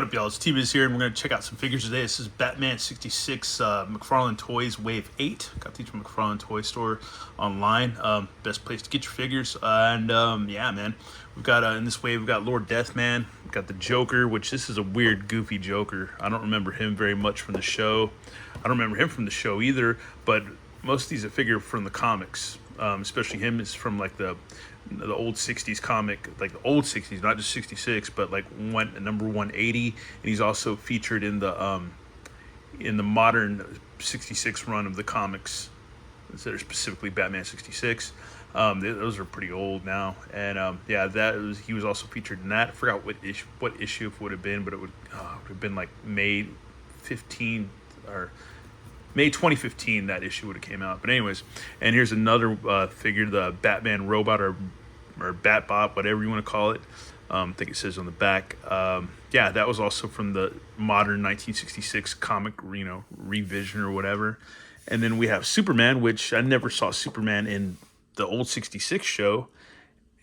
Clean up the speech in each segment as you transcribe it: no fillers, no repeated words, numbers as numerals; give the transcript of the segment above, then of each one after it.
What up, y'all? It's T-Biz here, and we're going to check out some figures today. This is Batman 66 Mcfarlane Toys Wave 8. Got these from Mcfarlane Toy Store online. Best place to get your figures. Yeah, man. We've got, in this wave, we've got Lord Deathman. We've got the Joker, which this is a weird, goofy Joker. I don't remember him very much from the show. I don't remember him from the show either, but most of these are figure from the comics. Especially him is from like the old 60s comic, like the old 60s, not just 66, but like number 180, and he's also featured in the modern 66 run of the comics that are specifically Batman 66. Those are pretty old now, and yeah, he was also featured in that. I forgot what issue it would have been, but it would have been like May 15 or May 2015, that issue would have came out. But anyways, and here's another figure, the Batman robot or Batbot, whatever you want to call it. I think it says on the back. Yeah, that was also from the modern 1966 comic, revision or whatever. And then we have Superman, which I never saw Superman in the old 66 show,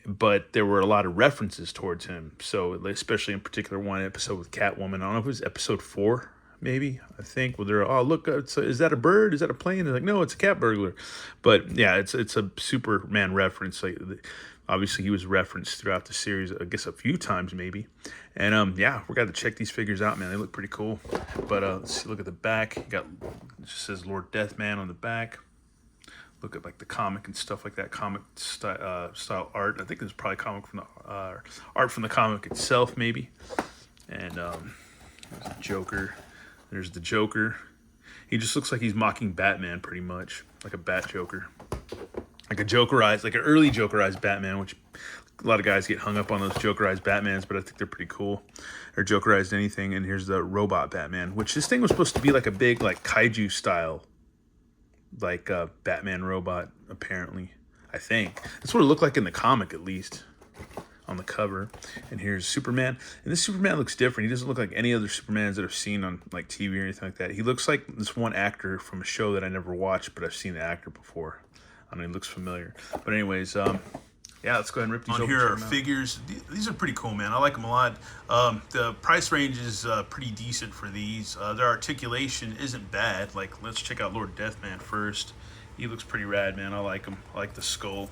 but there were a lot of references towards him. So especially in particular one episode with Catwoman. I don't know if it was episode 4. Maybe, I think, where they're, oh, look, is that a bird? Is that a plane? They're like, no, it's a cat burglar. But yeah, it's a Superman reference. Like, obviously, he was referenced throughout the series, I guess a few times maybe. And yeah, we're going to check these figures out, man. They look pretty cool. But let's see, look at the back. It just says Lord Deathman on the back. Look at like the comic and stuff like that, comic style art. I think there's probably comic from the art from the comic itself, maybe. And there's a Joker. There's the Joker. He just looks like he's mocking Batman pretty much. Like a Bat Joker. Like a Jokerized, like an early Jokerized Batman, which a lot of guys get hung up on those Jokerized Batmans, but I think they're pretty cool. Or Jokerized anything. And here's the Robot Batman, which this thing was supposed to be like a big, like, kaiju style, like Batman robot, apparently. I think. That's what it looked like in the comic, at least, on the cover. And here's Superman, and this Superman looks different. He doesn't look like any other Supermans that I've seen on like TV or anything like that. He looks like this one actor from a show that I never watched, but I've seen the actor before. I mean, he looks familiar. But anyways, yeah, let's go ahead and rip these open. Here are figures. These are pretty cool, man. I like them a lot. The price range is pretty decent for these. Their articulation isn't bad. Like, let's check out Lord Deathman first. He looks pretty rad, man. I like him. I like the skull.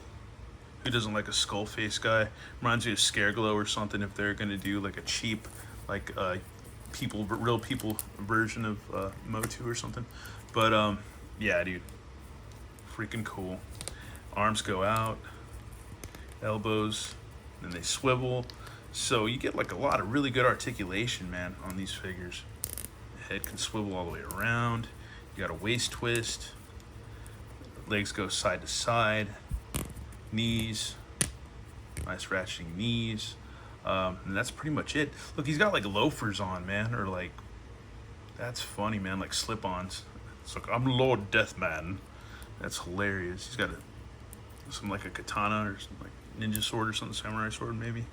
Who doesn't like a skull face guy? Reminds me of Scareglow or something, if they're gonna do like a cheap, like real people version of Motu or something. But yeah, dude, freaking cool. Arms go out, elbows, and they swivel. So you get like a lot of really good articulation, man, on these figures. The head can swivel all the way around. You got a waist twist. Legs go side to side. Knees, nice ratcheting knees, and that's pretty much it. Look, he's got like loafers on, man, or like, that's funny, man, like slip-ons. It's like, I'm Lord Deathman. That's hilarious. He's got some like a katana or some like ninja sword or something, samurai sword maybe.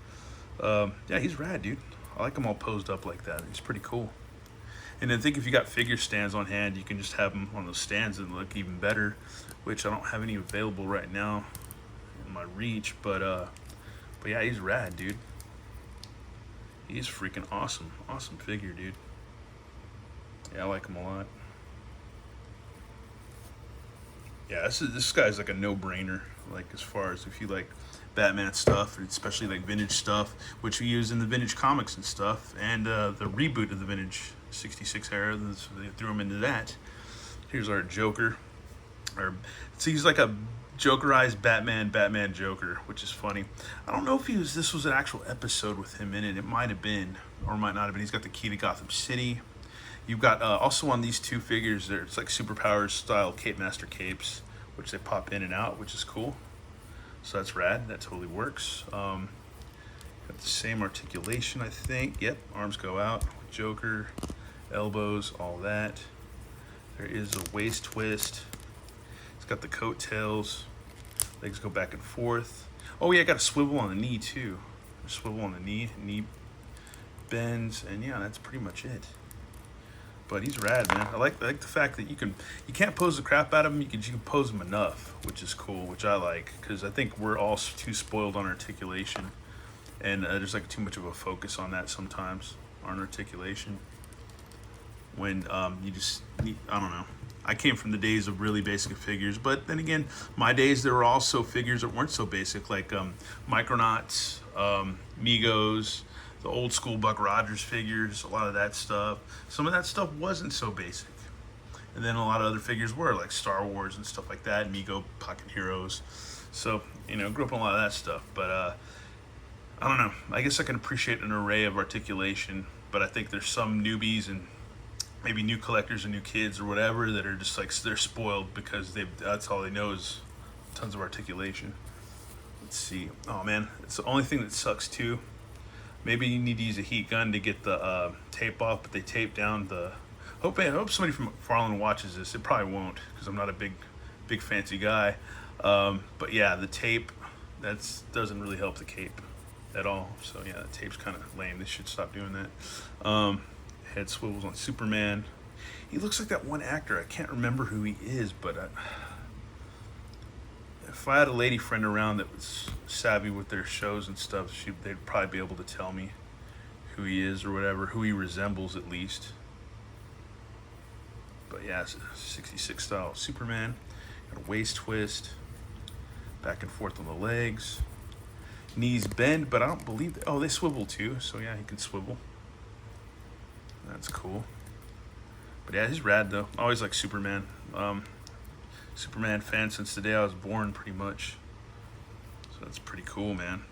Yeah, he's rad, dude. I like him all posed up like that. He's pretty cool. And then think if you got figure stands on hand, you can just have them on those stands and look even better, which I don't have any available right now in my reach, but yeah, he's rad, dude. He's freaking awesome. Awesome figure, dude. Yeah, I like him a lot. Yeah, this guy's like a no-brainer, like as far as if you like Batman stuff, especially like vintage stuff, which we use in the vintage comics and stuff, and the reboot of the vintage 66 era, they threw him into that. Here's our Joker. So he's like a Jokerized Batman Joker, which is funny. I don't know if this was an actual episode with him in it. It might have been, or might not have been. He's got the key to Gotham City. You've got also on these two figures there, it's like superpowers style Cape Master capes, which they pop in and out, which is cool. So that's rad. That totally works. Got the same articulation, I think. Yep, arms go out. Joker, elbows, all that. There is a waist twist. It's got the coattails. Legs go back and forth. Oh yeah, I got a swivel on the knee too. A swivel on the knee bends, and yeah, that's pretty much it. But he's rad, man. I like the fact that you can't pose the crap out of him. You can pose him enough, which is cool, which I like, because I think we're all too spoiled on articulation, and there's like too much of a focus on that sometimes. arm articulation. When you just need, I don't know. I came from the days of really basic figures, but then again, my days there were also figures that weren't so basic, like Micronauts, Migos, the old school Buck Rogers figures, a lot of that stuff. Some of that stuff wasn't so basic. And then a lot of other figures were, like Star Wars and stuff like that, Mego, Pocket Heroes. So, you know, grew up on a lot of that stuff. But I don't know. I guess I can appreciate an array of articulation, but I think there's some newbies and maybe new collectors and new kids or whatever that are just like, they're spoiled because that's all they know is tons of articulation. Let's see. Oh man, it's the only thing that sucks too. Maybe you need to use a heat gun to get the tape off, but they tape down the. I hope somebody from Mcfarlane watches this. It probably won't because I'm not a big fancy guy. But yeah, the tape doesn't really help the cape at all. So yeah, the tape's kind of lame. They should stop doing that. Head swivels on Superman. He looks like that one actor. I can't remember who he is, but if I had a lady friend around that was savvy with their shows and stuff, they'd probably be able to tell me who he is or whatever, who he resembles at least. But yeah, it's a 66 style Superman. Got a waist twist, back and forth on the legs. Knees bend, but I don't believe that. Oh, they swivel too, so yeah, he can swivel. That's cool. But yeah, he's rad though. I always like Superman. Superman fan since the day I was born, pretty much. So that's pretty cool, man.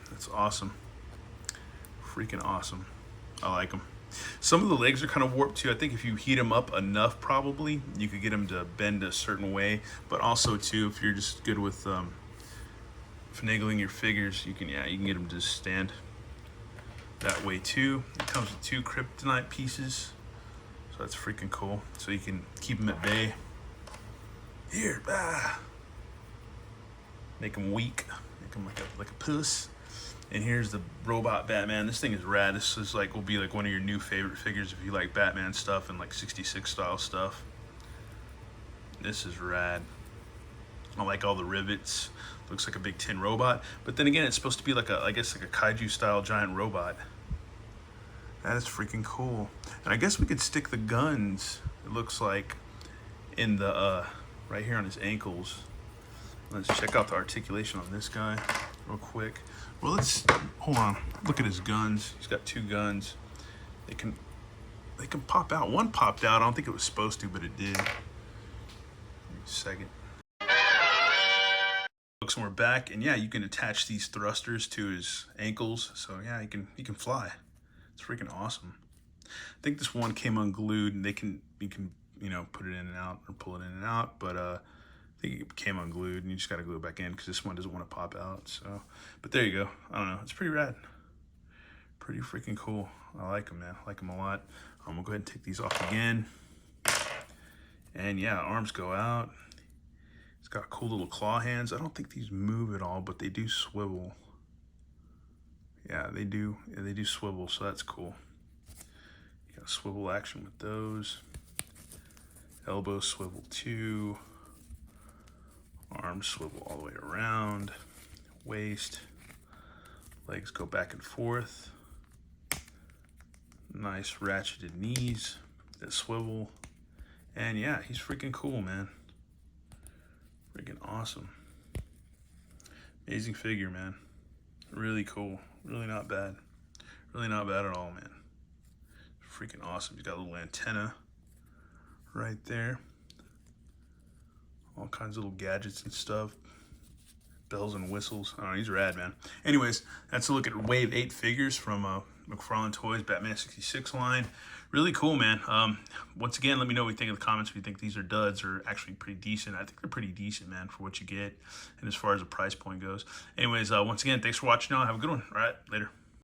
That's awesome. Freaking awesome. I like him. Some of the legs are kind of warped too. I think if you heat them up enough, probably you could get them to bend a certain way. But also too, if you're just good with finagling your figures, you can get them to stand that way too. It comes with 2 kryptonite pieces, so that's freaking cool. So you can keep them at bay. Here, make them weak, make them like a puss. And here's the robot Batman. This thing is rad. This is will be like one of your new favorite figures if you like Batman stuff and like 66 style stuff. This is rad. I like all the rivets. Looks like a big tin robot, but then again, it's supposed to be like I guess like a kaiju style giant robot. That is freaking cool. And I guess we could stick the guns, it looks like, in the right here on his ankles. Let's check out the articulation on this guy real quick. Well, let's hold on. Look at his guns. He's got 2 guns. They can pop out. One popped out. I don't think it was supposed to, but it did. Give me a second. And we're back, and yeah, you can attach these thrusters to his ankles, so yeah, he can fly. It's freaking awesome. I think this one came unglued, and you can put it in and out or pull it in and out, but I think it came unglued, and you just got to glue it back in because this one doesn't want to pop out. So, but there you go. I don't know. It's pretty rad. Pretty freaking cool. I like them, man. I like them a lot. I'm gonna go ahead and take these off again, and yeah, arms go out. It's got cool little claw hands. I don't think these move at all, but they do swivel. Yeah, they do. Yeah, they do swivel, so that's cool. You got swivel action with those. Elbow swivel too. Arms swivel all the way around. Waist. Legs go back and forth. Nice ratcheted knees that swivel. And yeah, he's freaking cool, man. Freaking awesome. Amazing figure, man. Really cool. Really not bad. Really not bad at all, man. Freaking awesome. He's got a little antenna right there. All kinds of little gadgets and stuff. Bells and whistles. I don't know, he's rad, man. Anyways, that's a look at Wave 8 figures from Mcfarlane Toys Batman 66 line. Really cool, man. Once again, let me know what you think in the comments if you think these are duds or actually pretty decent. I think they're pretty decent, man, for what you get and as far as the price point goes. Anyways, once again, thanks for watching. Now, have a good one. All right, later.